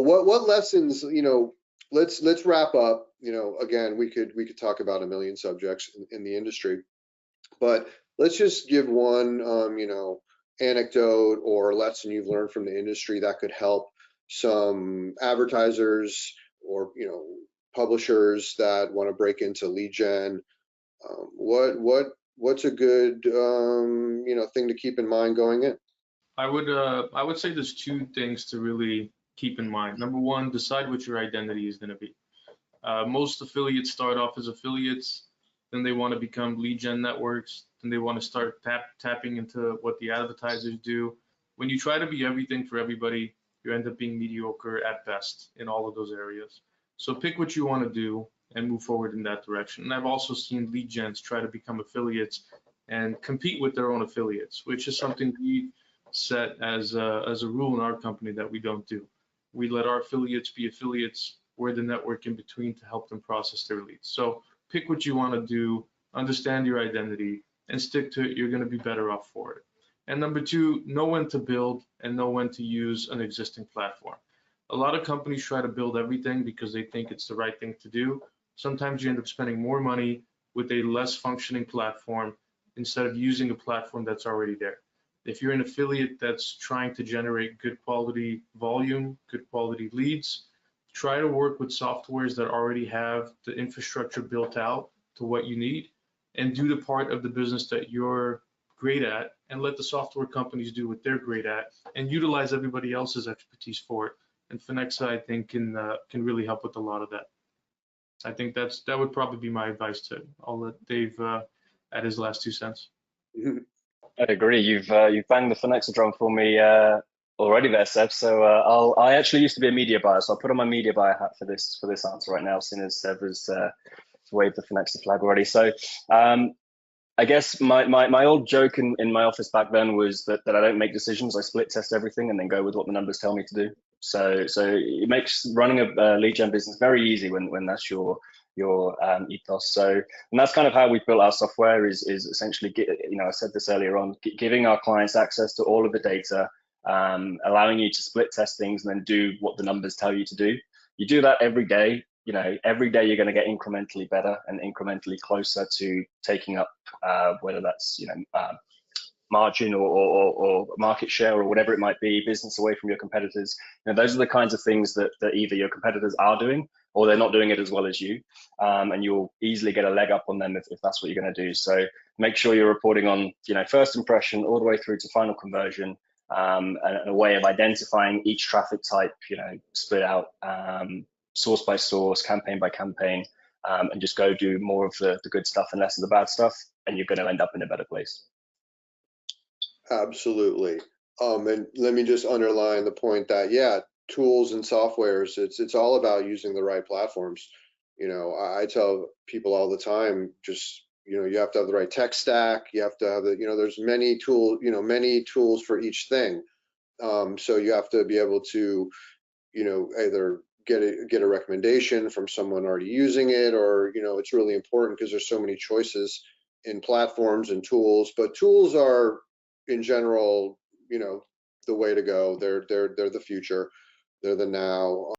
what lessons, let's wrap up. Again, we could talk about a million subjects in the industry, but let's just give one, anecdote or lesson you've learned from the industry that could help some advertisers or, publishers that want to break into lead gen. What's a good, thing to keep in mind going in? I would say there's two things to really keep in mind. Number one, decide what your identity is going to be. Most affiliates start off as affiliates, then they want to become lead gen networks, then they want to start tapping into what the advertisers do. When you try to be everything for everybody, you end up being mediocre at best in all of those areas. So pick what you want to do and move forward in that direction. And I've also seen lead gens try to become affiliates and compete with their own affiliates, which is something we set as a rule in our company that we don't do. We let our affiliates be affiliates. We're the network in between to help them process their leads. So pick what you want to do, understand your identity, and stick to it. You're going to be better off for it. And number two, know when to build and know when to use an existing platform. A lot of companies try to build everything because they think it's the right thing to do. Sometimes you end up spending more money with a less functioning platform instead of using a platform that's already there. If you're an affiliate that's trying to generate good quality volume, good quality leads, try to work with softwares that already have the infrastructure built out to what you need, and do the part of the business that you're great at, and let the software companies do what they're great at, and utilize everybody else's expertise for it. And Phonexa, I think, can really help with a lot of that. I think that would probably be my advice to. I'll let Dave add his last 2 cents. I agree. You've banged the Phonexa drum for me already there, Seb. So I actually used to be a media buyer, so I'll put on my media buyer hat for this answer right now, seeing as Seb has waved the Phonexa flag already. So I guess my old joke in my office back then was that I don't make decisions. I split test everything and then go with what the numbers tell me to do. So it makes running a lead gen business very easy when that's your ethos. So, and that's kind of how we built our software is essentially, I said this earlier on, giving our clients access to all of the data, allowing you to split test things and then do what the numbers tell you to do. You do that every day. Every day you're going to get incrementally better and incrementally closer to taking up whether that's margin or market share or whatever it might be, business away from your competitors. Those are the kinds of things that either your competitors are doing or they're not doing it as well as you, and you'll easily get a leg up on them if that's what you're going to do. So make sure you're reporting on first impression all the way through to final conversion, and a way of identifying each traffic type, split out source by source, campaign by campaign, and just go do more of the good stuff and less of the bad stuff, and you're going to end up in a better place. Absolutely. And let me just underline the point that, tools and softwares, it's all about using the right platforms. I tell people all the time, just, you have to have the right tech stack. You have to have there's many tools for each thing. So you have to be able to, either get a recommendation from someone already using it, or, it's really important because there's so many choices in platforms and tools, but tools are, in general, the way to go. They're the future. They're the now.